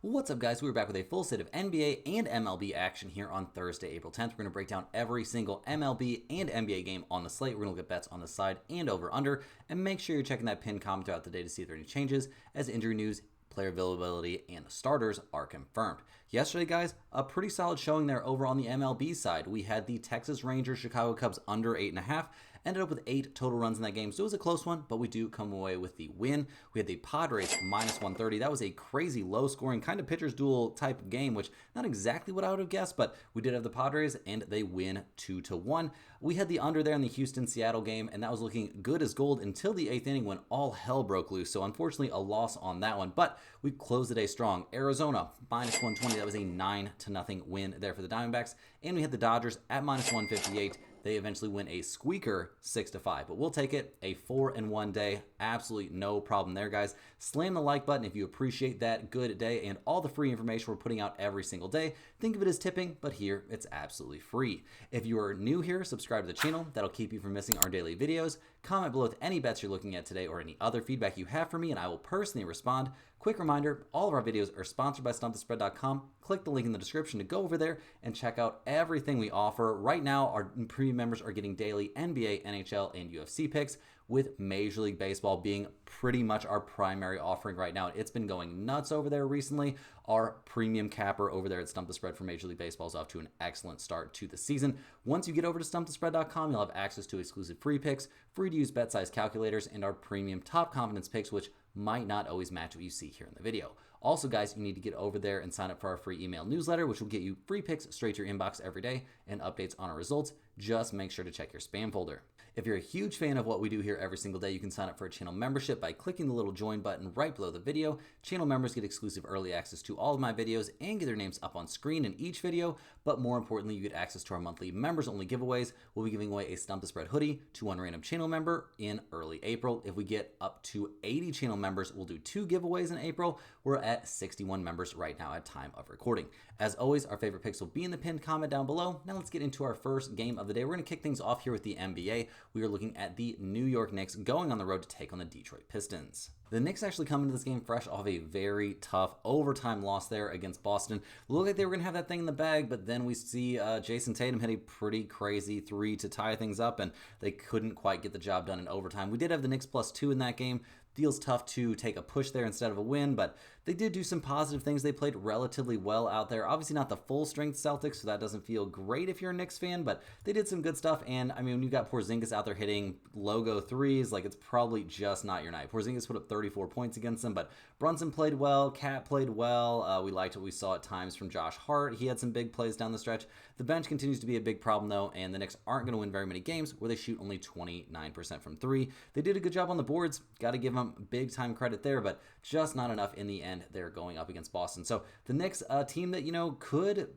What's up, guys? We're back with a full set of NBA and MLB action here on Thursday, April 10th. We're going to break down every single MLB and NBA game on the slate. We're going to look at bets on the side and over-under, and make sure you're checking that pinned comment throughout the day to see if there are any changes as injury news, player availability, and starters are confirmed. Yesterday, guys, a pretty solid showing there over on the MLB side. We had the Texas Rangers Chicago Cubs under 8.5, ended up with 8 total runs in that game, so it was a close one, but we do come away with the win. We had the Padres minus 130. That was a crazy low-scoring kind of pitcher's duel type game, which not exactly what I would have guessed, but we did have the Padres, and they win 2-1. We had the under there in the Houston-Seattle game, and that was looking good as gold until the 8th inning when all hell broke loose, so unfortunately a loss on that one, but we closed the day strong. Arizona minus 120. That was a 9-0 win there for the Diamondbacks, and we had the Dodgers at minus 158. They eventually win a squeaker 6-5, but we'll take it. A 4-1 day. Absolutely no problem there, guys. Slam the like button if you appreciate that good day and all the free information we're putting out every single day. Think of it as tipping, but here it's absolutely free. If you are new here, subscribe to the channel. That'll keep you from missing our daily videos. Comment below with any bets you're looking at today or any other feedback you have for me, and I will personally respond. Quick reminder, all of our videos are sponsored by StumpTheSpread.com. Click the link in the description to go over there and check out everything we offer. Right now, our premium members are getting daily NBA, NHL, and UFC picks, with Major League Baseball being pretty much our primary offering right now. It's been going nuts over there recently. Our premium capper over there at Stump the Spread for Major League Baseball is off to an excellent start to the season. Once you get over to StumpTheSpread.com, you'll have access to exclusive free picks, free to use bet size calculators, and our premium top confidence picks, which might not always match what you see here in the video. Also, guys, you need to get over there and sign up for our free email newsletter, which will get you free picks straight to your inbox every day and updates on our results. Just make sure to check your spam folder. If you're a huge fan of what we do here every single day, you can sign up for a channel membership by clicking the little join button right below the video. Channel members get exclusive early access to all of my videos and get their names up on screen in each video, but more importantly, you get access to our monthly members-only giveaways. We'll be giving away a Stump the Spread hoodie to one random channel member in early April. If we get up to 80 channel members, we'll do 2 giveaways in April. We're at 61 members right now at time of recording. As always, our favorite picks will be in the pinned comment down below. Now let's get into our first game of the day. We're going to kick things off here with the NBA. We are looking at the New York Knicks going on the road to take on the Detroit Pistons. The Knicks actually come into this game fresh off a very tough overtime loss there against Boston. Looked like they were going to have that thing in the bag, but then we see Jason Tatum hit a pretty crazy 3 to tie things up, and they couldn't quite get the job done in overtime. We did have the Knicks +2 in that game. Feels tough to take a push there instead of a win, but they did do some positive things. They played relatively well out there. Obviously not the full strength Celtics, so that doesn't feel great if you're a Knicks fan, but they did some good stuff. And I mean, when you got Porzingis out there hitting logo threes, like, it's probably just not your night. Porzingis put up 34 points against them, but Brunson played well. Cat played well. We liked what we saw at times from Josh Hart. He had some big plays down the stretch. The bench continues to be a big problem, though, and the Knicks aren't going to win very many games where they shoot only 29% from 3. They did a good job on the boards. Got to give them big time credit there, but just not enough in the end. They're going up against Boston. So the Knicks, a team that, could,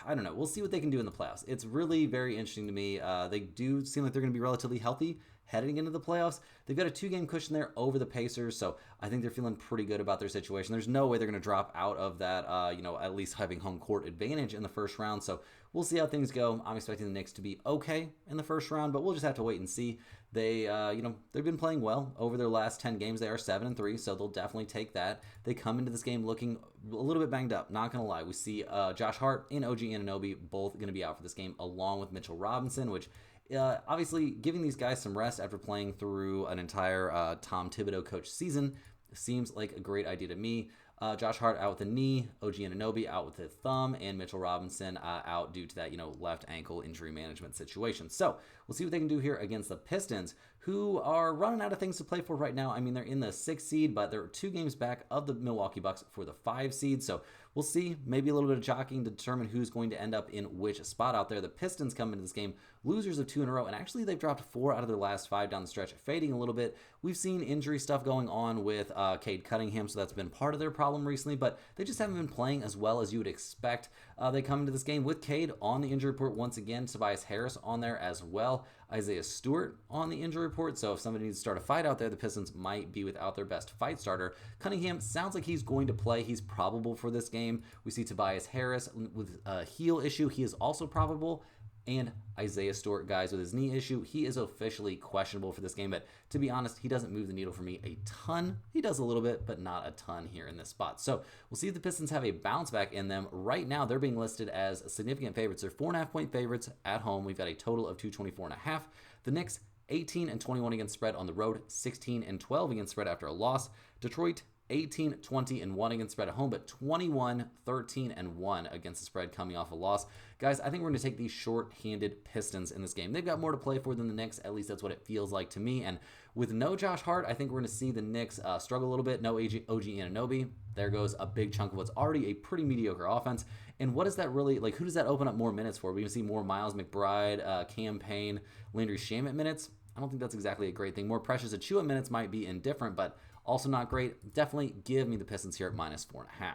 I don't know, we'll see what they can do in the playoffs. It's really very interesting to me. They do seem like they're going to be relatively healthy heading into the playoffs. They've got a 2-game cushion there over the Pacers, so I think they're feeling pretty good about their situation. There's no way they're going to drop out of that, at least having home court advantage in the first round, so we'll see how things go. I'm expecting the Knicks to be okay in the first round, but we'll just have to wait and see. They, they've been playing well over their last 10 games. They are 7-3, so they'll definitely take that. They come into this game looking a little bit banged up, not going to lie. We see Josh Hart and OG Anunoby both going to be out for this game, along with Mitchell Robinson, which obviously giving these guys some rest after playing through an entire Tom Thibodeau coach season seems like a great idea to me. Josh Hart out with the knee, OG Anunoby out with the thumb, and Mitchell Robinson out due to that, left ankle injury management situation. So we'll see what they can do here against the Pistons, who are running out of things to play for right now. I mean, they're in the 6th seed, but they're 2 games back of the Milwaukee Bucks for the 5 seed. So we'll see. Maybe a little bit of jockeying to determine who's going to end up in which spot out there. The Pistons come into this game losers of 2 in a row, and actually they've dropped 4 out of their last 5 down the stretch, fading a little bit. We've seen injury stuff going on with Cade Cunningham, so that's been part of their problem recently, but they just haven't been playing as well as you would expect. They come into this game with Cade on the injury report once again, Tobias Harris on there as well, Isaiah Stewart on the injury report, so if somebody needs to start a fight out there, the Pistons might be without their best fight starter. Cunningham sounds like he's going to play. He's probable for this game. We see Tobias Harris with a heel issue. He is also probable. And Isaiah Stewart, guys, with his knee issue, he is officially questionable for this game. But to be honest, he doesn't move the needle for me a ton. He does a little bit, but not a ton here in this spot. So we'll see if the Pistons have a bounce back in them. Right now, they're being listed as significant favorites. They're 4.5-point favorites at home. We've got a total of 224.5. The Knicks, 18-21 against spread on the road, 16-12 against spread after a loss. Detroit, 18-20-1 against spread at home, but 21-13-1 against the spread coming off a loss. Guys, I think we're going to take these short-handed Pistons in this game. They've got more to play for than the Knicks. At least that's what it feels like to me. And with no Josh Hart, I think we're going to see the Knicks struggle a little bit. No OG Anunoby. There goes a big chunk of what's already a pretty mediocre offense. And what does that really, like, who does that open up more minutes for? We can see more Miles McBride, Cam Payne, Landry Shamet minutes. I don't think that's exactly a great thing. More Precious Achiuwa minutes might be indifferent, but also not great. Definitely give me the Pistons here at -4.5.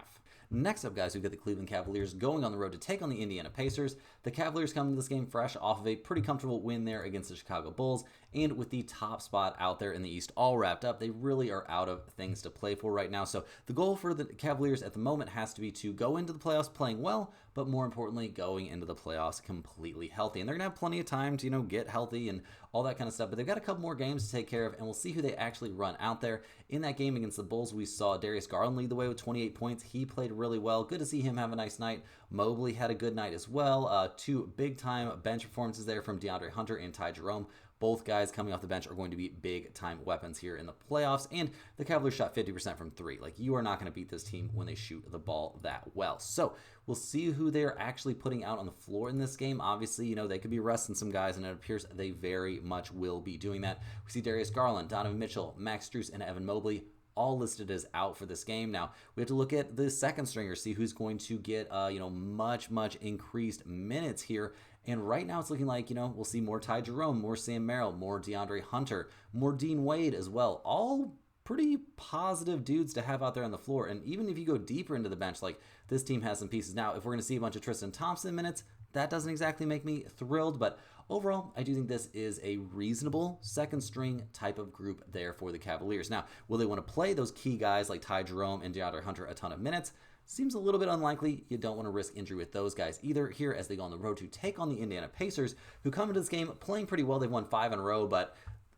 Next up, guys, we've got the Cleveland Cavaliers going on the road to take on the Indiana Pacers. The Cavaliers come into this game fresh off of a pretty comfortable win there against the Chicago Bulls, and with the top spot out there in the East all wrapped up, they really are out of things to play for right now. So the goal for the Cavaliers at the moment has to be to go into the playoffs playing well, but more importantly, going into the playoffs completely healthy. And they're going to have plenty of time to, get healthy and all that kind of stuff, but they've got a couple more games to take care of, and we'll see who they actually run out there. In that game against the Bulls, we saw Darius Garland lead the way with 28 points. He played really well. Good to see him have a nice night. Mobley had a good night as well. Two big-time bench performances there from DeAndre Hunter and Ty Jerome. Both guys coming off the bench are going to be big-time weapons here in the playoffs, and the Cavaliers shot 50% from three. Like, you are not going to beat this team when they shoot the ball that well. So we'll see who they're actually putting out on the floor in this game. Obviously, they could be resting some guys, and it appears they very much will be doing that. We see Darius Garland, Donovan Mitchell, Max Strus, and Evan Mobley all listed as out for this game. Now, we have to look at the second stringer, see who's going to get, much increased minutes here. And right now it's looking like, we'll see more Ty Jerome, more Sam Merrill, more DeAndre Hunter, more Dean Wade as well. All pretty positive dudes to have out there on the floor. And even if you go deeper into the bench, like, this team has some pieces. Now, if we're going to see a bunch of Tristan Thompson minutes, that doesn't exactly make me thrilled, but overall, I do think this is a reasonable second string type of group there for the Cavaliers. Now, will they want to play those key guys like Ty Jerome and DeAndre Hunter a ton of minutes? Seems a little bit unlikely. You don't want to risk injury with those guys either here as they go on the road to take on the Indiana Pacers, who come into this game playing pretty well. They've won 5 in a row, but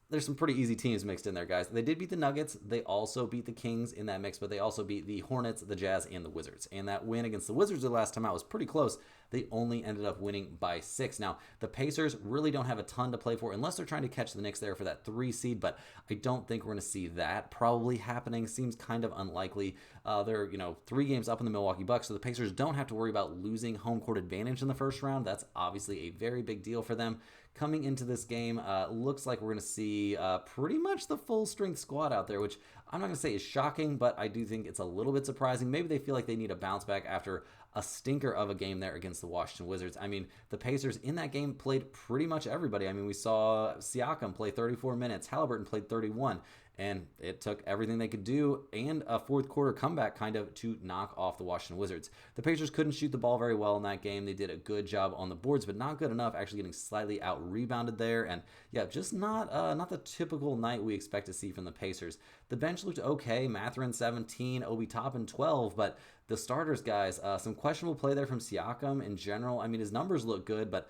there's some pretty easy teams mixed in there, guys. They did beat the Nuggets. They also beat the Kings in that mix, but they also beat the Hornets, the Jazz, and the Wizards. And that win against the Wizards the last time out was pretty close. They only ended up winning by 6. Now, the Pacers really don't have a ton to play for unless they're trying to catch the Knicks there for that 3 seed, but I don't think we're going to see that probably happening. Seems kind of unlikely. They're, 3 games up in the Milwaukee Bucks, so the Pacers don't have to worry about losing home court advantage in the first round. That's obviously a very big deal for them. Coming into this game, looks like we're going to see pretty much the full-strength squad out there, which I'm not going to say is shocking, but I do think it's a little bit surprising. Maybe they feel like they need a bounce back after a stinker of a game there against the Washington Wizards. I mean, the Pacers in that game played pretty much everybody. I mean, we saw Siakam play 34 minutes. Halliburton played 31. And it took everything they could do and a fourth quarter comeback kind of to knock off the Washington Wizards. The Pacers couldn't shoot the ball very well in that game. They did a good job on the boards, but not good enough, actually getting slightly out-rebounded there. And yeah, just not the typical night we expect to see from the Pacers. The bench looked okay. Mathurin 17, Obi Toppin 12, but the starters, guys, some questionable play there from Siakam in general. I mean, his numbers look good, but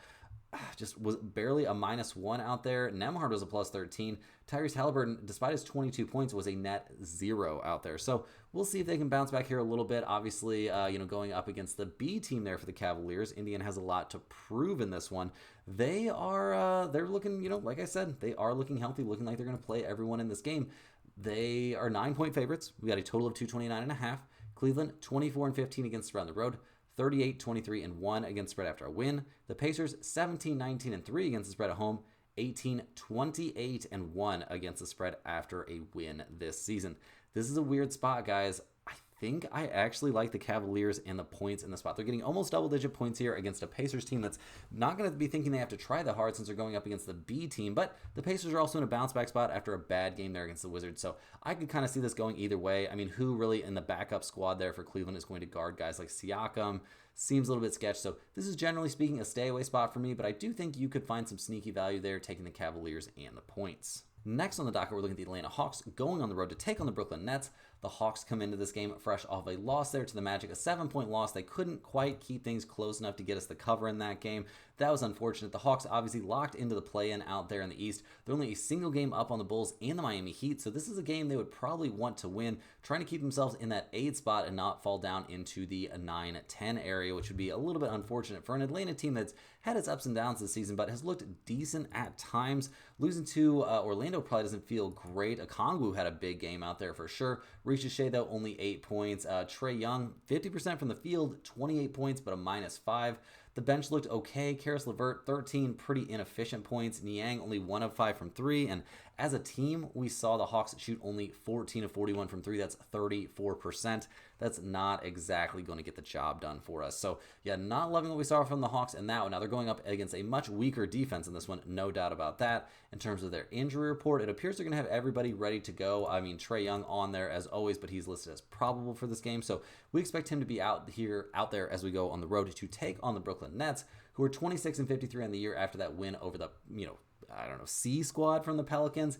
just was barely a -1 out there. Nembhard was a +13. Tyrese Halliburton, despite his 22 points, was a net 0 out there. So we'll see if they can bounce back here a little bit. Obviously, going up against the B team there for the Cavaliers. Indiana has a lot to prove in this one. They are, they're looking, like I said, they are looking healthy, looking like they're going to play everyone in this game. They are 9-point favorites. We got a total of 229.5. Cleveland, 24-15 against spread on the road. 38-23-1 against spread after a win. The Pacers 17-19-3 against the spread at home, 18-28-1 against the spread after a win this season. This is a weird spot, guys. I think I actually like the Cavaliers and the points in the spot. They're getting almost double-digit points here against a Pacers team that's not going to be thinking they have to try that hard since they're going up against the B team, but the Pacers are also in a bounce-back spot after a bad game there against the Wizards, so I could kind of see this going either way. I mean, who really in the backup squad there for Cleveland is going to guard guys like Siakam? Seems a little bit sketch, so this is generally speaking a stay-away spot for me, but I do think you could find some sneaky value there taking the Cavaliers and the points. Next on the docket, we're looking at the Atlanta Hawks going on the road to take on the Brooklyn Nets. The Hawks come into this game fresh off a loss there to the Magic, a 7-point loss. They couldn't quite keep things close enough to get us the cover in that game. That was unfortunate. The Hawks obviously locked into the play-in out there in the East. They're only a single game up on the Bulls and the Miami Heat, so this is a game they would probably want to win, trying to keep themselves in that 8 spot and not fall down into the 9-10 area, which would be a little bit unfortunate for an Atlanta team that's had its ups and downs this season, but has looked decent at times. Losing to Orlando probably doesn't feel great. Okongwu had a big game out there for sure. Shea, though, only 8 points. Trae Young, 50% from the field, 28 points, but a -5. The bench looked okay. Karis LeVert, 13 pretty inefficient points. Niang, only 1 of 5 from 3. And as a team, we saw the Hawks shoot only 14 of 41 from 3. That's 34%. That's not exactly going to get the job done for us. So, yeah, not loving what we saw from the Hawks in that one. Now, they're going up against a much weaker defense in this one, no doubt about that. In terms of their injury report, it appears they're going to have everybody ready to go. I mean, Trae Young on there as always, but he's listed as probable for this game. So we expect him to be out there as we go on the road to take on the Brooklyn Nets, who are 26-53 on the year after that win over the, C squad from the Pelicans.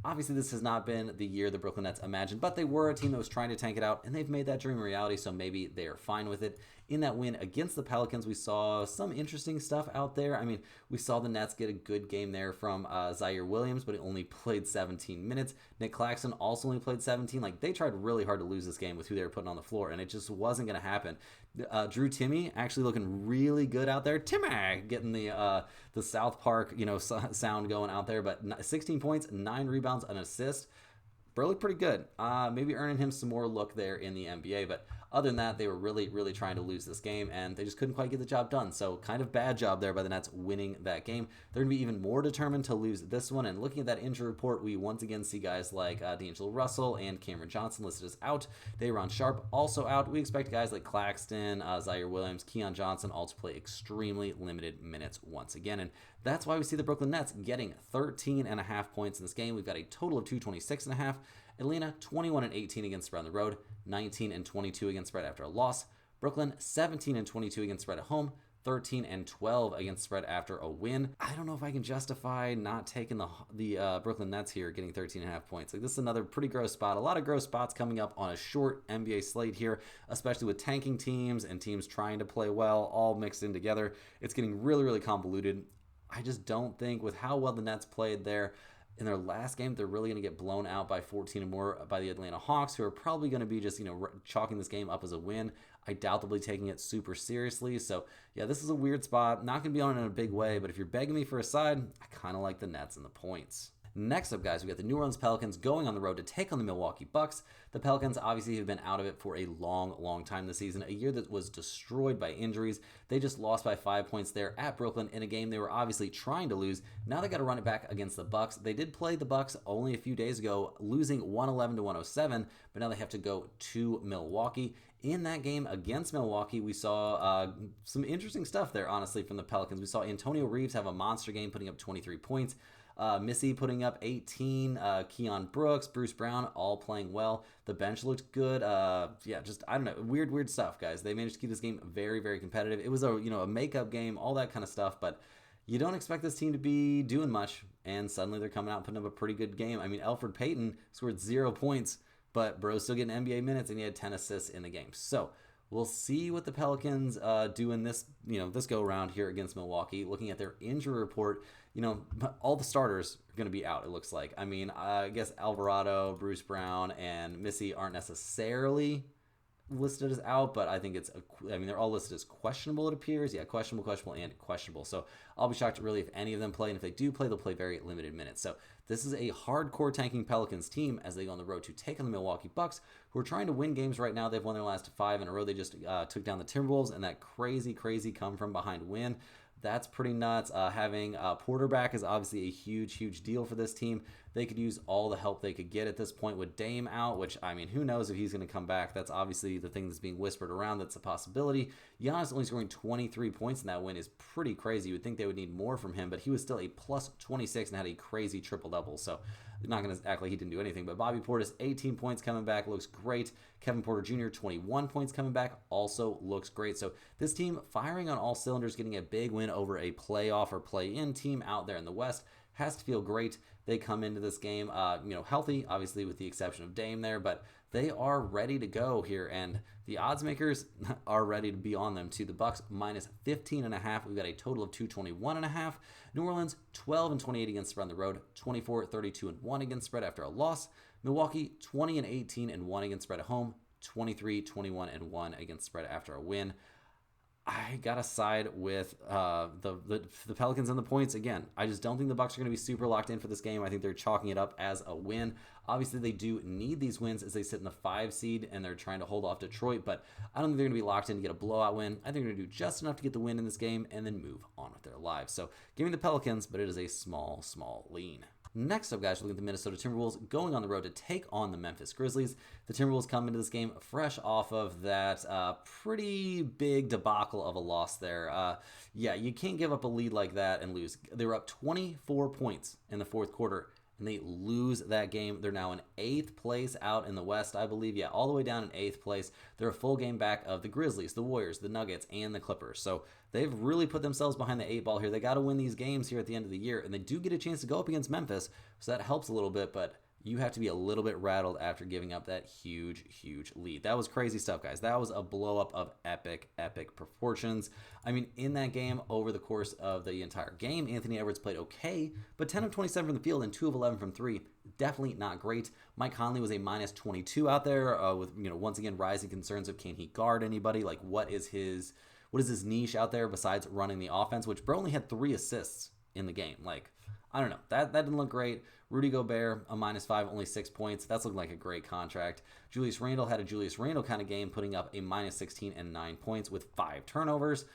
Obviously, this has not been the year the Brooklyn Nets imagined, but they were a team that was trying to tank it out, and they've made that dream a reality, so maybe they're fine with it. In that win against the Pelicans, we saw some interesting stuff out there. I mean, we saw the Nets get a good game there from Zaire Williams, but he only played 17 minutes. Nick Claxton also only played 17. Like, they tried really hard to lose this game with who they were putting on the floor, and it just wasn't going to happen. Drew Timme actually looking really good out there. Timme getting the South Park, sound going out there, but 16 points, 9 rebounds, an assist. Bro looked pretty good. Maybe earning him some more look there in the NBA, but other than that, they were really, really trying to lose this game, and they just couldn't quite get the job done. So kind of bad job there by the Nets winning that game. They're going to be even more determined to lose this one, and looking at that injury report, we once again see guys like D'Angelo Russell and Cameron Johnson listed as out. Day'Ron Sharpe also out. We expect guys like Claxton, Zaire Williams, Keon Johnson all to play extremely limited minutes once again, and that's why we see the Brooklyn Nets getting 13.5 points in this game. We've got a total of 226.5. Atlanta, 21-18 against spread on the road, 19-22 against spread after a loss. Brooklyn, 17-22 against spread at home, 13-12 against spread after a win. I don't know if I can justify not taking the Brooklyn Nets here, getting 13.5 points. Like, this is another pretty gross spot. A lot of gross spots coming up on a short NBA slate here, especially with tanking teams and teams trying to play well, all mixed in together. It's getting really, really convoluted. I just don't think with how well the Nets played there in their last game, they're really going to get blown out by 14 or more by the Atlanta Hawks, who are probably going to be just, chalking this game up as a win. I doubt they'll be taking it super seriously. So, yeah, this is a weird spot. Not going to be on it in a big way, but if you're begging me for a side, I kind of like the Nets and the points. Next up, guys, we got the New Orleans Pelicans going on the road to take on the Milwaukee Bucks. The Pelicans obviously have been out of it for a long, long time this season, a year that was destroyed by injuries. They just lost by 5 points there at Brooklyn in a game they were obviously trying to lose. Now they got to run it back against the Bucks. They did play the Bucks only a few days ago, losing 111-107, but now they have to go to Milwaukee. In that game against Milwaukee, we saw some interesting stuff there, honestly, from the Pelicans. We saw Antonio Reeves have a monster game, putting up 23 points. Missy putting up 18, Keon Brooks, Bruce Brown, all playing well. The bench looked good. I don't know, weird stuff, guys. They managed to keep this game very, very competitive. It was a makeup game, all that kind of stuff, but you don't expect this team to be doing much, and suddenly they're coming out and putting up a pretty good game. I mean, Elfrid Payton scored 0 points, but bro's still getting NBA minutes, and he had 10 assists in the game. So we'll see what the Pelicans do in this go around here against Milwaukee. Looking at their injury report, all the starters are going to be out, it looks like. I mean, I guess Alvarado, Bruce Brown, and Missy aren't necessarily listed as out, but I think they're all listed as questionable, it appears. Yeah, questionable, and questionable. So I'll be shocked really if any of them play, and if they do play, they'll play very limited minutes. So this is a hardcore tanking Pelicans team as they go on the road to take on the Milwaukee Bucks, who are trying to win games right now. They've won their last 5 in a row. They just took down the Timberwolves, and that crazy come from behind win. That's pretty nuts. Having Porter back is obviously a huge deal for this team. They could use all the help they could get at this point with Dame out, which, I mean, who knows if he's going to come back. That's obviously the thing that's being whispered around. That's a possibility. Giannis only scoring 23 points in that win is pretty crazy. You would think they would need more from him, but he was still a plus 26 and had a crazy triple-double. So not going to act like he didn't do anything. But Bobby Portis, 18 points coming back, looks great. Kevin Porter Jr., 21 points coming back, also looks great. So this team firing on all cylinders, getting a big win over a playoff or play-in team out there in the West. Has to feel great. They come into this game, healthy, obviously with the exception of Dame there, but they are ready to go here, and the odds makers are ready to be on them too. The Bucks minus 15.5. We've got a total of 221.5. New Orleans 12-28 against spread on the road, 24-32-1 against spread after a loss. Milwaukee 20-18-1 against spread at home, 23-21-1 against spread after a win. I gotta side with the Pelicans and the points again. I just don't think the Bucks are going to be super locked in for this game. I think they're chalking it up as a win. Obviously, they do need these wins as they sit in the 5 seed and they're trying to hold off Detroit, but I don't think they're going to be locked in to get a blowout win. I think they're going to do just enough to get the win in this game and then move on with their lives. So give me the Pelicans, but it is a small lean. Next up, guys, we're looking at the Minnesota Timberwolves going on the road to take on the Memphis Grizzlies. The Timberwolves come into this game fresh off of that pretty big debacle of a loss there. Yeah, you can't give up a lead like that and lose. They were up 24 points in the fourth quarter, and they lose that game. They're now in 8th place out in the West, I believe. Yeah, all the way down in 8th place. They're a full game back of the Grizzlies, the Warriors, the Nuggets, and the Clippers. So they've really put themselves behind the 8 ball here. They got to win these games here at the end of the year, and they do get a chance to go up against Memphis, so that helps a little bit, but you have to be a little bit rattled after giving up that huge lead. That was crazy stuff, guys. That was a blow up of epic proportions. I mean, in that game, over the course of the entire game, Anthony Edwards played okay, but 10 of 27 from the field and 2 of 11 from 3, definitely not great. Mike Conley was a minus 22 out there with, once again, rising concerns of can he guard anybody? Like, what is his niche out there besides running the offense, which bro only had 3 assists in the game. Like, I don't know. That didn't look great. Rudy Gobert, a minus 5, only 6 points. That's looking like a great contract. Julius Randle had a Julius Randle kind of game, putting up a minus 16 and 9 points with 5 turnovers.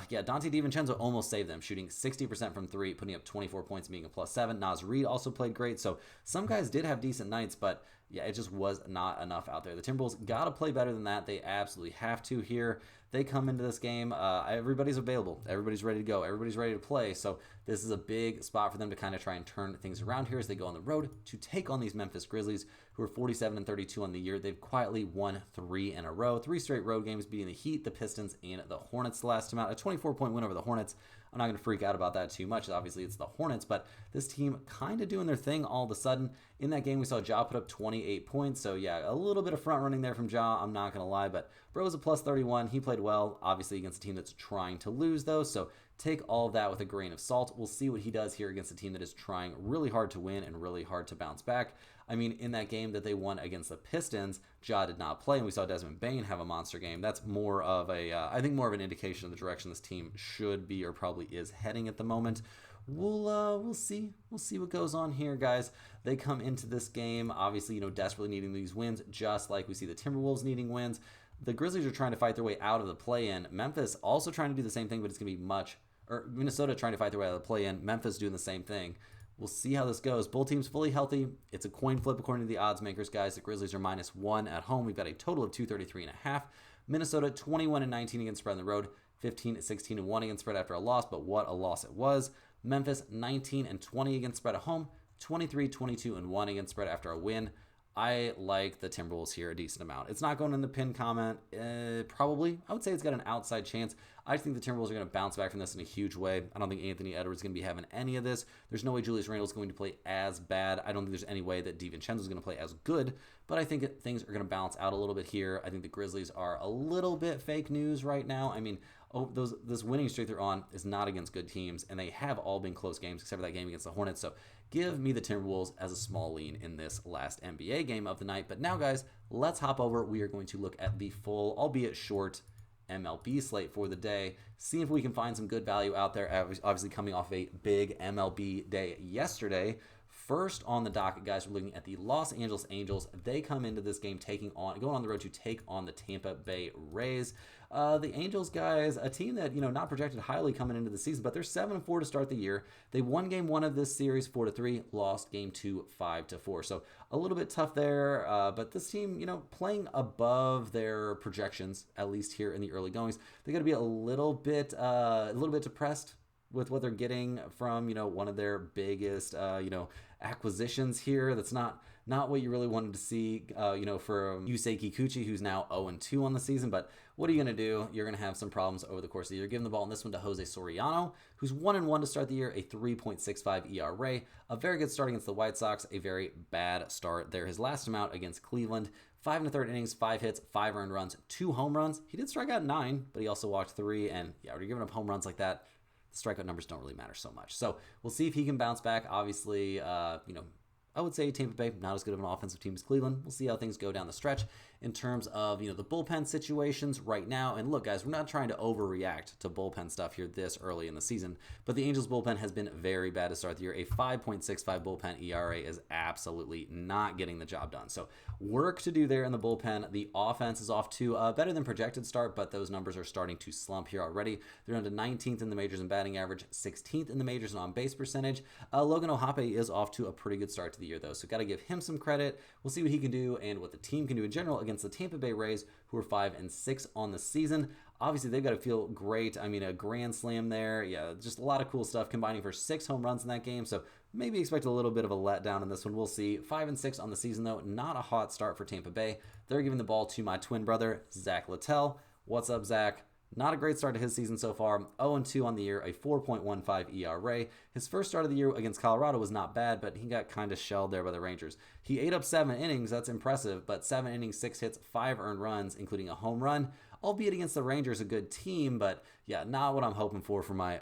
Yeah, Dante DiVincenzo almost saved them, shooting 60% from 3, putting up 24 points, being a plus 7. Naz Reid also played great. So some guys did have decent nights, but yeah, it just was not enough out there. The Timberwolves got to play better than that. They absolutely have to here. They come into this game. Everybody's available. Everybody's ready to go. Everybody's ready to play. So this is a big spot for them to kind of try and turn things around here as they go on the road to take on these Memphis Grizzlies, who are 47-32 on the year. They've quietly won 3 in a row. 3 straight road games, beating the Heat, the Pistons, and the Hornets the last time out. A 24-point win over the Hornets. I'm not going to freak out about that too much. Obviously, it's the Hornets, but this team kind of doing their thing all of a sudden. In that game, we saw Ja put up 28 points. So, yeah, a little bit of front running there from Ja. I'm not going to lie, but bro was a plus 31. He played well, obviously, against a team that's trying to lose, though. So, take all of that with a grain of salt. We'll see what he does here against a team that is trying really hard to win and really hard to bounce back. I mean, in that game that they won against the Pistons, Ja did not play, and we saw Desmond Bane have a monster game. That's more of I think more of an indication of the direction this team should be or probably is heading at the moment. We'll see. We'll see what goes on here, guys. They come into this game, obviously, desperately needing these wins, just like we see the Timberwolves needing wins. The Grizzlies are trying to fight their way out of the play-in. Memphis also trying to do the same thing, but it's going to be Minnesota trying to fight their way out of the play-in. Memphis doing the same thing. We'll see how this goes. Both teams fully healthy. It's a coin flip according to the odds makers, guys. The Grizzlies are minus 1 at home. We've got a total of 233.5. Minnesota 21-19 against spread on the road, 15-16-1 against spread after a loss, but what a loss it was. Memphis 19-20 against spread at home, 23-22-1 against spread after a win. I like the Timberwolves here a decent amount. It's not going in the pin comment, probably. I would say it's got an outside chance. I think the Timberwolves are going to bounce back from this in a huge way. I don't think Anthony Edwards is going to be having any of this. There's no way Julius Randle is going to play as bad. I don't think there's any way that DiVincenzo is going to play as good, but I think things are going to balance out a little bit here. I think the Grizzlies are a little bit fake news right now. I mean, this winning streak they're on is not against good teams, and they have all been close games except for that game against the Hornets. So give me the Timberwolves as a small lean in this last NBA game of the night. But now, guys, let's hop over. We are going to look at the full, albeit short, MLB slate for the day. See if we can find some good value out there. Obviously, coming off a big MLB day yesterday. First on the docket, guys, we're looking at the Los Angeles Angels. They come into this game going on the road to take on the Tampa Bay Rays. The Angels, guys, a team that, not projected highly coming into the season, but they're 7-4 to start the year. They won game 1 of this series 4-3, lost game 2 5-4. So a little bit tough there, but this team, playing above their projections, at least here in the early goings. They're going to be a little bit depressed with what they're getting from, one of their biggest, acquisitions here. That's not what you really wanted to see, for Yusei Kikuchi, who's now 0-2 on the season. But what are you going to do? You're going to have some problems over the course of the year. Giving the ball in this one to Jose Soriano, who's 1-1 to start the year, a 3.65 ERA. A very good start against the White Sox, a very bad start there. His last time out against Cleveland, 5 1/3 innings, 5 hits, 5 earned runs, 2 home runs. He did strike out 9, but he also walked 3. And yeah, when you're giving up home runs like that, the strikeout numbers don't really matter so much. So we'll see if he can bounce back. Obviously, I would say Tampa Bay, not as good of an offensive team as Cleveland. We'll see how things go down the stretch in terms of, the bullpen situations right now. And look, guys, we're not trying to overreact to bullpen stuff here this early in the season, but the Angels bullpen has been very bad to start the year. A 5.65 bullpen ERA is absolutely not getting the job done. So work to do there in the bullpen. The offense is off to a better than projected start, but those numbers are starting to slump here already. They're down to 19th in the majors in batting average, 16th in the majors in on-base percentage. Logan O'Hoppe is off to a pretty good start to the year, though, so got to give him some credit. We'll see what he can do and what the team can do in general against the Tampa Bay Rays, who are 5-6 on the season. Obviously, they've got to feel great. I mean, a grand slam there. Yeah, just a lot of cool stuff, combining for 6 home runs in that game. So maybe expect a little bit of a letdown in this one. We'll see. 5-6 on the season, though. Not a hot start for Tampa Bay. They're giving the ball to my twin brother, Zach Littell. What's up, Zach? Not a great start to his season so far. 0-2 on the year, a 4.15 ERA. His first start of the year against Colorado was not bad, but he got kind of shelled there by the Rangers. He ate up 7 innings. That's impressive, but 7 innings, 6 hits, 5 earned runs, including a home run. Albeit against the Rangers, a good team, but yeah, not what I'm hoping for my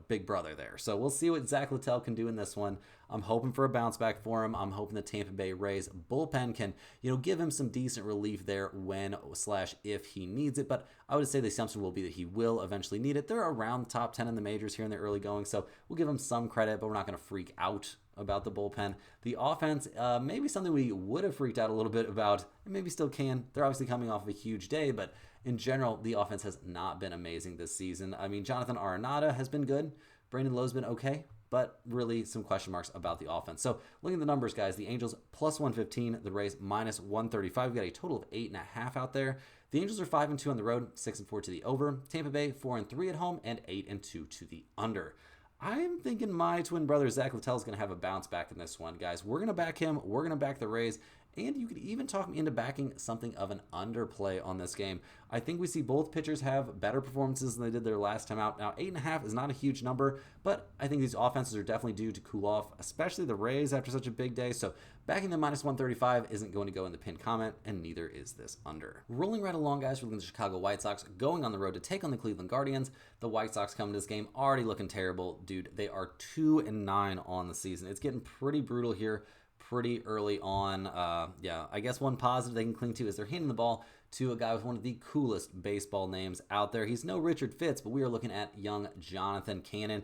big brother there. So we'll see what Zach Littell can do in this one. I'm hoping for a bounce back for him. I'm hoping the Tampa Bay Rays bullpen can, give him some decent relief there when/if he needs it. But I would say the assumption will be that he will eventually need it. They're around the top 10 in the majors here in the early going, so we'll give him some credit, but we're not going to freak out about the bullpen. The offense, maybe something we would have freaked out a little bit about, and maybe still can. They're obviously coming off of a huge day, but in general, the offense has not been amazing this season. I mean, Jonathan Arenado has been good. Brandon Lowe's been okay, but really some question marks about the offense. So looking at the numbers, guys, the Angels plus 115, the Rays minus 135. We got a total of 8.5 out there. The Angels are 5-2 on the road, 6-4 to the over. Tampa Bay 4-3 at home, and 8-2 to the under. I'm thinking my twin brother Zach Littell is going to have a bounce back in this one, guys. We're going to back him. We're going to back the Rays. And you could even talk me into backing something of an underplay on this game. I think we see both pitchers have better performances than they did their last time out. Now, 8.5 is not a huge number, but I think these offenses are definitely due to cool off, especially the Rays after such a big day. So backing the minus 135 isn't going to go in the pinned comment, and neither is this under. Rolling right along, guys, we're looking at the Chicago White Sox going on the road to take on the Cleveland Guardians. The White Sox coming to this game already looking terrible. Dude, they are 2-9 on the season. It's getting pretty brutal here pretty early on. I guess one positive they can cling to is they're handing the ball to a guy with one of the coolest baseball names out there. He's no Richard Fitz, but we are looking at young Jonathan Cannon.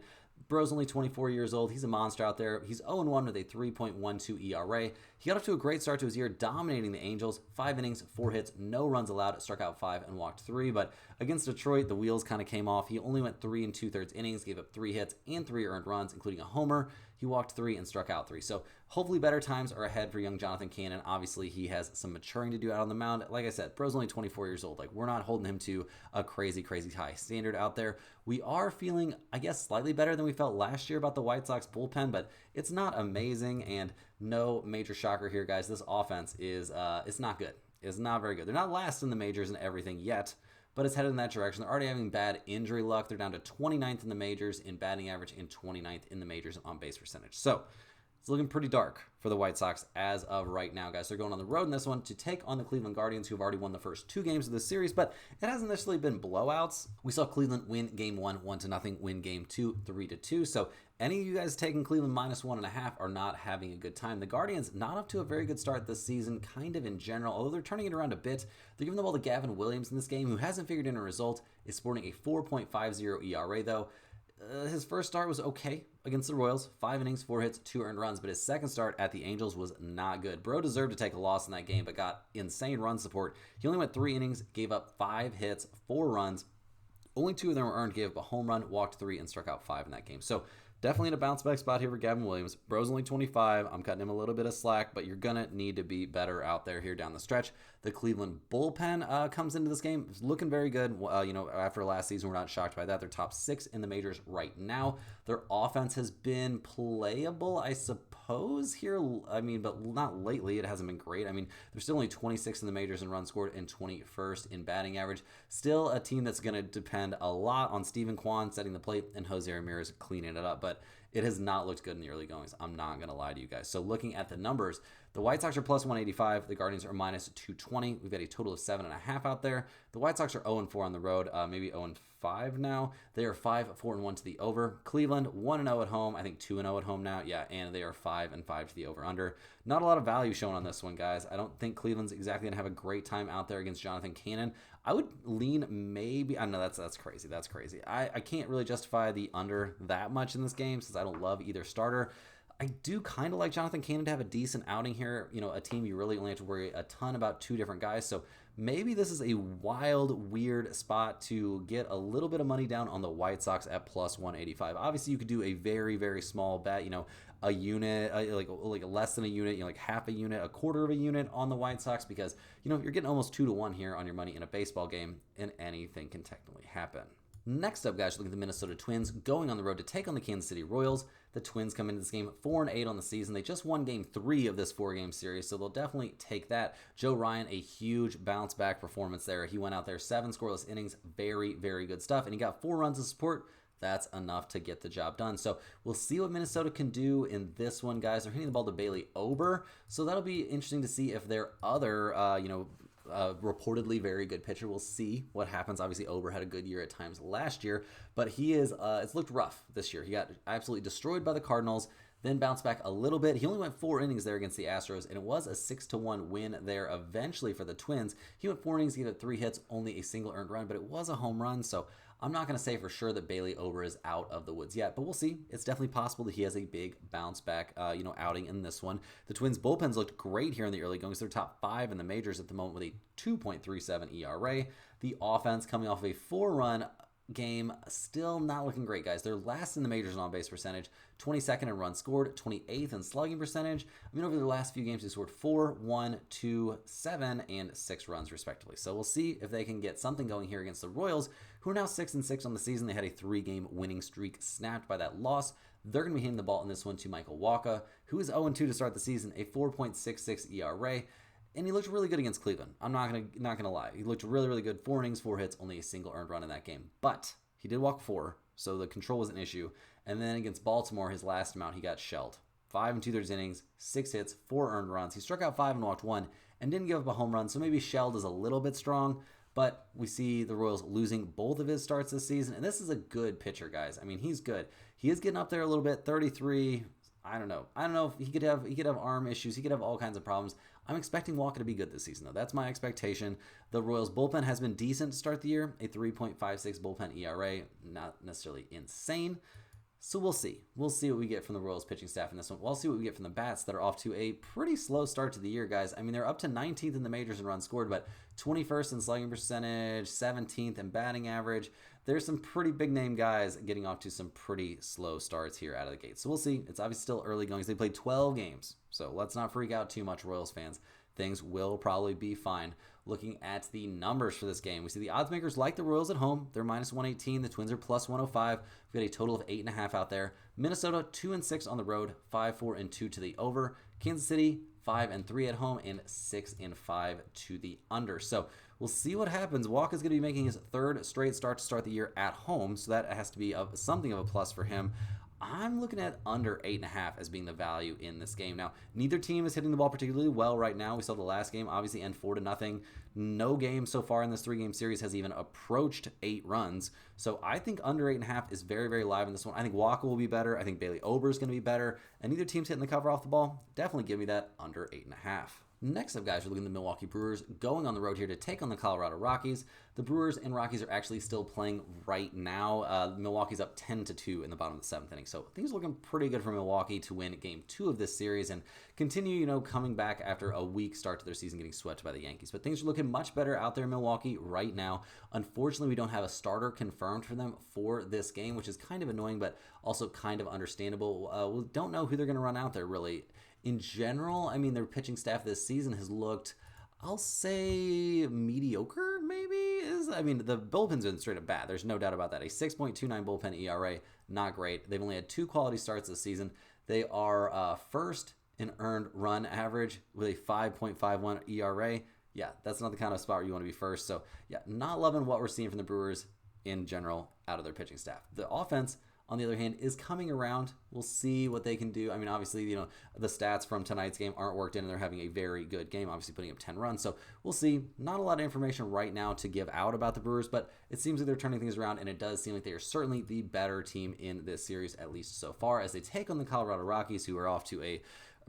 Bro's only 24 years old. He's a monster out there. He's 0-1 with a 3.12 ERA. He got off to a great start to his year, dominating the Angels. 5 innings, 4 hits, no runs allowed, struck out 5 and walked 3. But against Detroit, the wheels kind of came off. He only went 3 2/3 innings, gave up 3 hits and 3 earned runs, including a homer. He walked 3 and struck out 3. So hopefully better times are ahead for young Jonathan Cannon. Obviously, he has some maturing to do out on the mound. Like I said, bro's only 24 years old. Like, we're not holding him to a crazy, crazy high standard out there. We are feeling, I guess, slightly better than we felt last year about the White Sox bullpen, but it's not amazing, and no major shocker here, guys. This offense is it's not good. It's not very good. They're not last in the majors and everything yet, but it's headed in that direction. They're already having bad injury luck. They're down to 29th in the majors in batting average and 29th in the majors on base percentage. So it's looking pretty dark for the White Sox as of right now, guys. They're going on the road in this one to take on the Cleveland Guardians, who have already won the first 2 games of the series, but it hasn't necessarily been blowouts. We saw Cleveland win game 1, 1-0, win game 2, 3-2. So any of you guys taking Cleveland minus 1.5 are not having a good time. The Guardians not up to a very good start this season, kind of in general, although they're turning it around a bit. They're giving the ball to Gavin Williams in this game, who hasn't figured in a result, is sporting a 4.50 ERA, though. His first start was okay against the Royals, 5 innings, 4 hits, 2 earned runs, but his second start at the Angels was not good. Bro deserved to take a loss in that game, but got insane run support. He only went 3 innings, gave up 5 hits, 4 runs. Only 2 of them were earned, gave up a home run, walked 3, and struck out 5 in that game. So definitely in a bounce back spot here for Gavin Williams. Bro's only 25. I'm cutting him a little bit of slack, but you're going to need to be better out there here down the stretch. The Cleveland bullpen comes into this game. It's looking very good. After last season, we're not shocked by that. They're top 6 in the majors right now. Their offense has been playable, I suppose, here. But not lately. It hasn't been great. They're still only 26th in the majors in runs scored and 21st in batting average. Still a team that's going to depend a lot on Steven Kwan setting the plate and Jose Ramirez cleaning it up. But it has not looked good in the early goings. I'm not going to lie to you guys. So looking at the numbers, the White Sox are plus 185. The Guardians are minus 220. We've got a total of 7.5 out there. The White Sox are 0-4 on the road, maybe 0-5 now. They are 5-4-1 to the over. Cleveland 1-0 at home. I think 2-0 at home now. Yeah, and they are 5-5 to the over/under. Not a lot of value shown on this one, guys. I don't think Cleveland's exactly going to have a great time out there against Jonathan Cannon. I would lean maybe. I know that's crazy. That's crazy. I can't really justify the under that much in this game since I don't love either starter. I do kind of like Jonathan Cannon to have a decent outing here. A team you really only have to worry a ton about 2 different guys. So maybe this is a wild, weird spot to get a little bit of money down on the White Sox at plus 185. Obviously, you could do a very, very small bet, a unit, like less than a unit, like half a unit, a quarter of a unit on the White Sox because, you're getting almost 2-1 here on your money in a baseball game, and anything can technically happen. Next up, guys, look at the Minnesota Twins going on the road to take on the Kansas City Royals. The Twins come into this game 4-8 on the season. They just won game 3 of this 4-game series, so they'll definitely take that. Joe Ryan, a huge bounce back performance there. He went out there 7 scoreless innings, very, very good stuff, and he got 4 runs of support. That's enough to get the job done. So we'll see what Minnesota can do in this one, guys. They're hitting the ball to Bailey Ober, so that'll be interesting to see if their other, reportedly very good pitcher. We'll see what happens. Obviously, Ober had a good year at times last year, but it's looked rough this year. He got absolutely destroyed by the Cardinals, then bounced back a little bit. He only went 4 innings there against the Astros, and it was a 6-1 win there eventually for the Twins. He went 4 innings, he had 3 hits, only a single earned run, but it was a home run, so I'm not going to say for sure that Bailey Ober is out of the woods yet, but we'll see. It's definitely possible that he has a big bounce back, outing in this one. The Twins' bullpens looked great here in the early goings. They're top 5 in the majors at the moment with a 2.37 ERA. The offense coming off of a 4-run game, still not looking great, guys. They're last in the majors in on-base percentage, 22nd in runs scored, 28th in slugging percentage. Over their last few games, they scored 4, 1, 2, 7, and 6 runs, respectively. So we'll see if they can get something going here against the Royals, who are now 6-6 on the season. They had a 3-game winning streak snapped by that loss. They're going to be hitting the ball in this one to Michael Wacha, who is 0-2 to start the season, a 4.66 ERA. And he looked really good against Cleveland. I'm not gonna lie. He looked really, really good. 4 innings, 4 hits, only a single earned run in that game. But he did walk 4, so the control was an issue. And then against Baltimore, his last amount, he got shelled. 5 2/3 innings, 6 hits, 4 earned runs. He struck out 5 and walked 1, and didn't give up a home run. So maybe shelled is a little bit strong. But we see the Royals losing both of his starts this season, and this is a good pitcher, guys. He's good. He is getting up there a little bit. 33. I don't know if he could have arm issues. He could have all kinds of problems. I'm expecting Walker to be good this season, though. That's my expectation. The Royals' bullpen has been decent to start the year, a 3.56 bullpen ERA, not necessarily insane. So we'll see. We'll see what we get from the Royals pitching staff in this one. We'll see what we get from the bats that are off to a pretty slow start to the year, guys. They're up to 19th in the majors in runs scored, but 21st in slugging percentage, 17th in batting average. There's some pretty big name guys getting off to some pretty slow starts here out of the gate. So we'll see. It's obviously still early goings. They played 12 games, so let's not freak out too much, Royals fans. Things will probably be fine. Looking at the numbers for this game, we see the odds makers like the Royals at home. They're minus 118. The Twins are plus 105. We've got a total of 8.5 out there. Minnesota 2-6 on the road, 5-4-2 to the over. Kansas City 5-3 at home and 6-5 to the under. So we'll see what happens. Walker's going to be making his 3rd straight start to start the year at home, so that has to be something of a plus for him. I'm looking at under 8.5 as being the value in this game. Now, neither team is hitting the ball particularly well right now. We saw the last game obviously end 4-0. No game so far in this 3-game series has even approached 8 runs. So I think under 8.5 is very, very live in this one. I think Walker will be better. I think Bailey Ober is going to be better. And neither team's hitting the cover off the ball. Definitely give me that under 8.5. Next up, guys, we're looking at the Milwaukee Brewers going on the road here to take on the Colorado Rockies. The Brewers and Rockies are actually still playing right now. Milwaukee's up 10-2 in the bottom of the 7th inning. So things are looking pretty good for Milwaukee to win Game 2 of this series and continue, coming back after a weak start to their season, getting swept by the Yankees. But things are looking much better out there in Milwaukee right now. Unfortunately, we don't have a starter confirmed for them for this game, which is kind of annoying, but also kind of understandable. We don't know who they're going to run out there, really. In general, their pitching staff this season has looked I'll say mediocre, maybe. I mean, the bullpen's been straight up bad. There's no doubt about that. A 6.29 bullpen ERA, not great. They've only had 2 quality starts this season. They are first in earned run average with a 5.51 ERA. Yeah, that's not the kind of spot where you want to be first. So, yeah, not loving what we're seeing from the Brewers in general out of their pitching staff. The offense, on the other hand, is coming around. We'll see what they can do. I mean, obviously, the stats from tonight's game aren't worked in, and they're having a very good game, obviously putting up 10 runs. So we'll see. Not a lot of information right now to give out about the Brewers, but it seems like they're turning things around, and it does seem like they are certainly the better team in this series, at least so far, as they take on the Colorado Rockies, who are off to a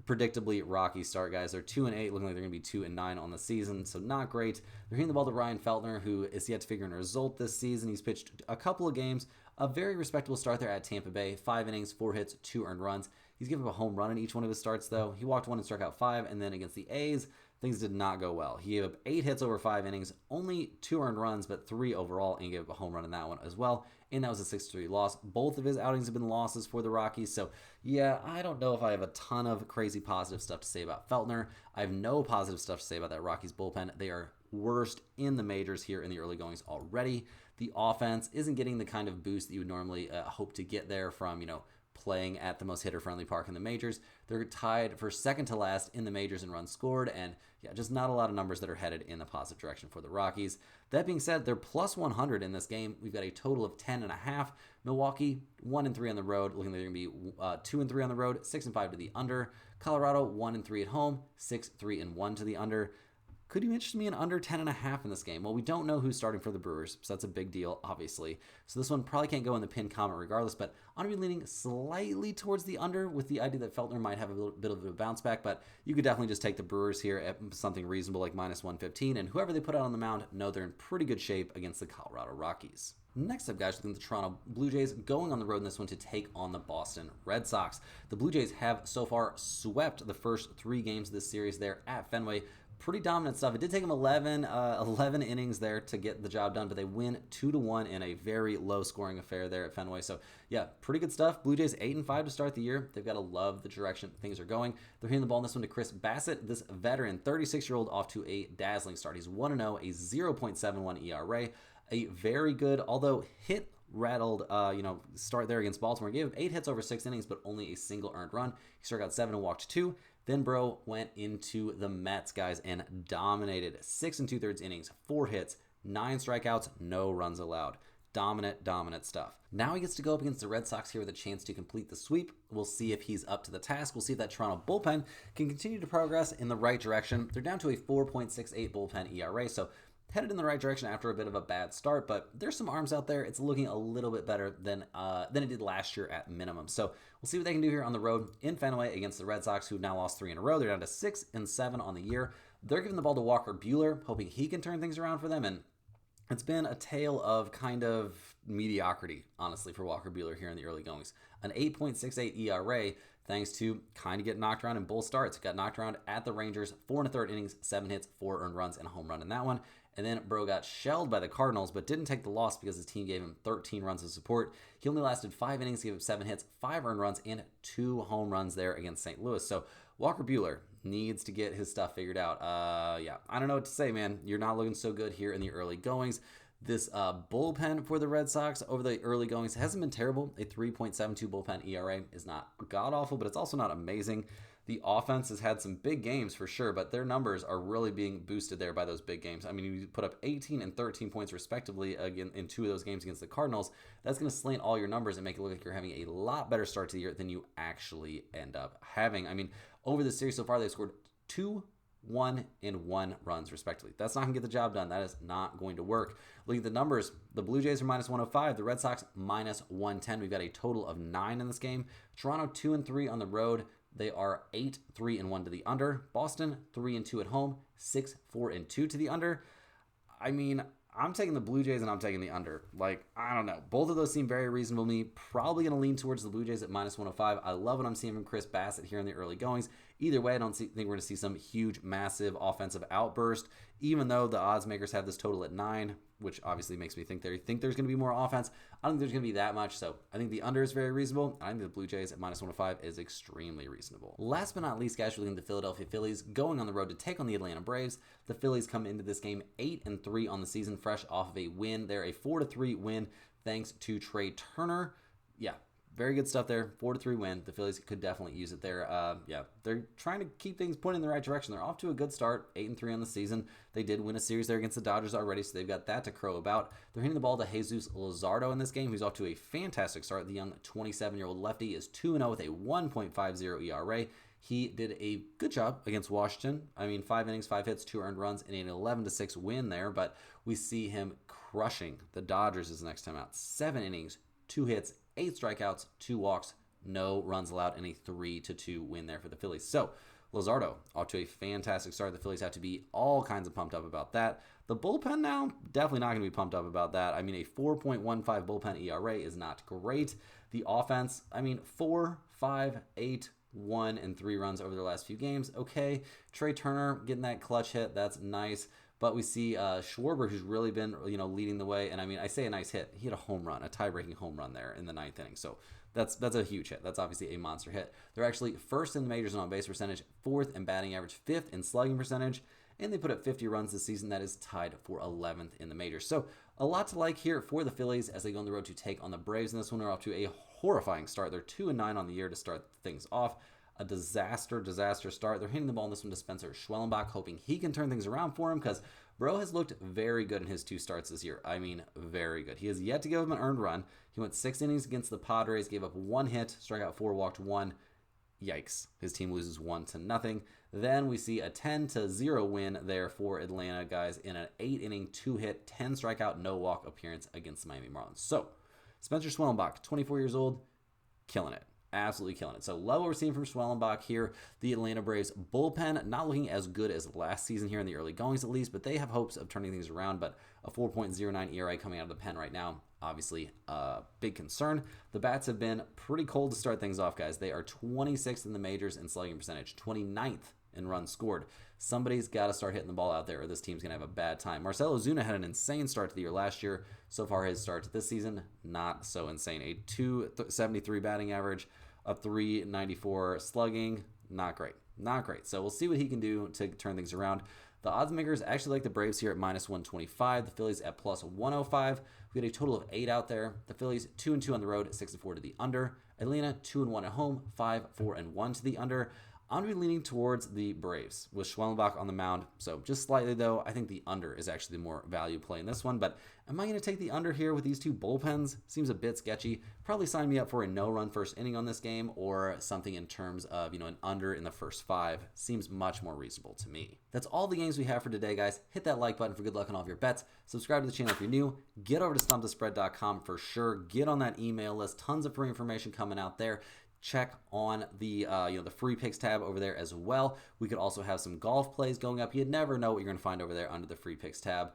predictably rocky start, guys. They're 2-8, looking like they're going to be 2-9 on the season, so not great. They're hitting the ball to Ryan Feltner, who is yet to figure in a result this season. He's pitched a couple of games, a very respectable start there at Tampa Bay. 5 innings, 4 hits, 2 earned runs. He's given up a home run in each one of his starts, though. He walked 1 and struck out 5, and then against the A's, things did not go well. He gave up 8 hits over 5 innings, only 2 earned runs, but 3 overall, and he gave up a home run in that one as well. And that was a 6-3 loss. Both of his outings have been losses for the Rockies. So, yeah, I don't know if I have a ton of crazy positive stuff to say about Feltner. I have no positive stuff to say about that Rockies bullpen. They are worst in the majors here in the early goings already. The offense isn't getting the kind of boost that you would normally hope to get there from, playing at the most hitter-friendly park in the majors. They're tied for second to last in the majors in runs scored, and yeah, just not a lot of numbers that are headed in the positive direction for the Rockies. That being said, they're plus 100 in this game. We've got a total of 10.5. Milwaukee, 1-3 on the road, looking like they're going to be 2-3 on the road, 6-5 to the under. Colorado, 1-3 at home, 6-3-1 to the under. Could you interest me in under 10.5 in this game? Well, we don't know who's starting for the Brewers, so that's a big deal, obviously. So this one probably can't go in the pinned comment regardless, but I'm going to be leaning slightly towards the under with the idea that Feltner might have a little bit of a bounce back, but you could definitely just take the Brewers here at something reasonable like minus 115, and whoever they put out on the mound know they're in pretty good shape against the Colorado Rockies. Next up, guys, looking at the Toronto Blue Jays going on the road in this one to take on the Boston Red Sox. The Blue Jays have so far swept the first 3 games of this series there at Fenway. Pretty dominant stuff. It did take them 11 innings there to get the job done, but they win 2-1 in a very low-scoring affair there at Fenway. So, yeah, pretty good stuff. Blue Jays 8-5 to start the year. They've got to love the direction things are going. They're hitting the ball in this one to Chris Bassett, this veteran 36-year-old, off to a dazzling start. He's 1-0, a 0.71 ERA, a very good, although hit-rattled, start there against Baltimore. Gave him 8 hits over 6 innings, but only a single earned run. He struck out 7 and walked 2. Then Bro went into the Mets, guys, and dominated 6 2/3 innings, 4 hits, 9 strikeouts, no runs allowed. Dominant stuff. Now he gets to go up against the Red Sox here with a chance to complete the sweep. We'll see if he's up to the task. We'll see if that Toronto bullpen can continue to progress in the right direction. They're down to a 4.68 bullpen ERA, so headed in the right direction after a bit of a bad start, but there's some arms out there. It's looking a little bit better than it did last year at minimum. So we'll see what they can do here on the road in Fenway against the Red Sox, who've now lost 3 in a row. They're down to 6-7 on the year. They're giving the ball to Walker Buehler, hoping he can turn things around for them, and it's been a tale of kind of mediocrity, honestly, for Walker Buehler here in the early goings. An 8.68 ERA, thanks to kind of getting knocked around in both starts. Got knocked around at the Rangers, 4 1/3 innings, 7 hits, 4 earned runs, and a home run in that one. And then Bro got shelled by the Cardinals, but didn't take the loss because his team gave him 13 runs of support. He only lasted 5 innings, gave up 7 hits, 5 earned runs, and 2 home runs there against St. Louis. So Walker Buehler needs to get his stuff figured out. I don't know what to say, man. You're not looking so good here in the early goings. This bullpen for the Red Sox over the early goings hasn't been terrible. A 3.72 bullpen ERA is not god-awful, but it's also not amazing. The offense has had some big games for sure, but their numbers are really being boosted there by those big games. I mean, you put up 18 and 13 points respectively again in 2 of those games against the Cardinals. That's going to slant all your numbers and make it look like you're having a lot better start to the year than you actually end up having. I mean, over the series so far, they've scored 2, 1, and 1 runs respectively. That's not going to get the job done. That is not going to work. Looking at the numbers, the Blue Jays are minus 105, the Red Sox minus 110. We've got a total of 9 in this game. Toronto 2-3 on the road. They are 8-3-1 to the under. Boston 3-2 at home, 6-4-2 to the under. I mean, I'm taking the Blue Jays and I'm taking the under. I don't know. Both of those seem very reasonable to me. Probably going to lean towards the Blue Jays at minus 105. I love what I'm seeing from Chris Bassett here in the early goings. Either way, I don't think we're going to see some huge, massive offensive outburst, even though the odds makers have this total at 9, which obviously makes me think there's going to be more offense. I don't think there's going to be that much, so I think the under is very reasonable. I think the Blue Jays at -105 is extremely reasonable. Last but not least, guys, we're looking at the Philadelphia Phillies going on the road to take on the Atlanta Braves. The Phillies come into this game 8-3 on the season, fresh off of a win. They're a 4-3 win thanks to Trey Turner. Yeah, very good stuff there. 4-3 win. The Phillies could definitely use it there. They're trying to keep things pointing in the right direction. They're off to a good start, 8-3 on the season. They did win a series there against the Dodgers already, so they've got that to crow about. They're hitting the ball to Jesus Luzardo in this game, who's off to a fantastic start. The young 27-year-old lefty is 2-0 with a 1.50 ERA. He did a good job against Washington. I mean, 5 innings, 5 hits, 2 earned runs, and an 11-6 win there, but we see him crushing the Dodgers his next time out. 7 innings, 2 hits, 8 strikeouts, 2 walks, no runs allowed, and a 3-2 win there for the Phillies. So, Luzardo off to a fantastic start. The Phillies have to be all kinds of pumped up about that. The bullpen now, definitely not going to be pumped up about that. I mean, a 4.15 bullpen ERA is not great. The offense, I mean, 4, 5, 8, 1, and 3 runs over their last few games. Okay, Trey Turner getting that clutch hit, that's nice. But we see Schwarber, who's really been, leading the way. And I mean, I say a nice hit. He had a home run, a tie-breaking home run there in the 9th inning. So that's a huge hit. That's obviously a monster hit. They're actually 1st in the majors in on-base percentage, 4th in batting average, 5th in slugging percentage, and they put up 50 runs this season. That is tied for 11th in the majors. So a lot to like here for the Phillies as they go on the road to take on the Braves. In this one, they're off to a horrifying start. They're 2-9 on the year to start things off. A disaster start. They're hitting the ball in this one to Spencer Schwellenbach, hoping he can turn things around for him because Bro has looked very good in his 2 starts this year. I mean, very good. He has yet to give him an earned run. He went 6 innings against the Padres, gave up 1 hit, struck out 4, walked 1. Yikes. His team loses 1-0. Then we see a 10-0 win there for Atlanta, guys, in an 8-inning, 2-hit, 10 strikeout, no walk appearance against the Miami Marlins. So, Spencer Schwellenbach, 24 years old, killing it. Absolutely killing it. So love what we're seeing from Schwellenbach here. The Atlanta Braves bullpen not looking as good as last season here in the early goings at least, but they have hopes of turning things around. But a 4.09 ERA coming out of the pen right now, obviously a big concern. The bats have been pretty cold to start things off, guys. They are 26th in the majors in slugging percentage, 29th in runs scored. Somebody's got to start hitting the ball out there or this team's going to have a bad time. Marcell Ozuna had an insane start to the year last year. So far, his start to this season, not so insane. A 273 batting average, a 394 slugging, not great. Not great. So we'll see what he can do to turn things around. The odds makers actually like the Braves here at -125. The Phillies at +105. We had a total of 8 out there. The Phillies 2-2 on the road, 6-4 to the under. Atlanta 2-1 at home, 5-4-1 to the under. I'm going to be leaning towards the Braves with Schwellenbach on the mound. So just slightly, though, I think the under is actually the more value play in this one. But am I going to take the under here with these 2 bullpens? Seems a bit sketchy. Probably sign me up for a no-run first inning on this game or something in terms of, an under in the first 5. Seems much more reasonable to me. That's all the games we have for today, guys. Hit that like button for good luck on all of your bets. Subscribe to the channel if you're new. Get over to stumpthespread.com for sure. Get on that email list. Tons of free information coming out there. Check on the the free picks tab over there as well. We could also have some golf plays going up. You never know what you're going to find over there under the free picks tab.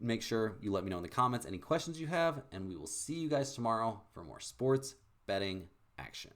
Make sure you let me know in the comments any questions you have, and we will see you guys tomorrow for more sports betting action.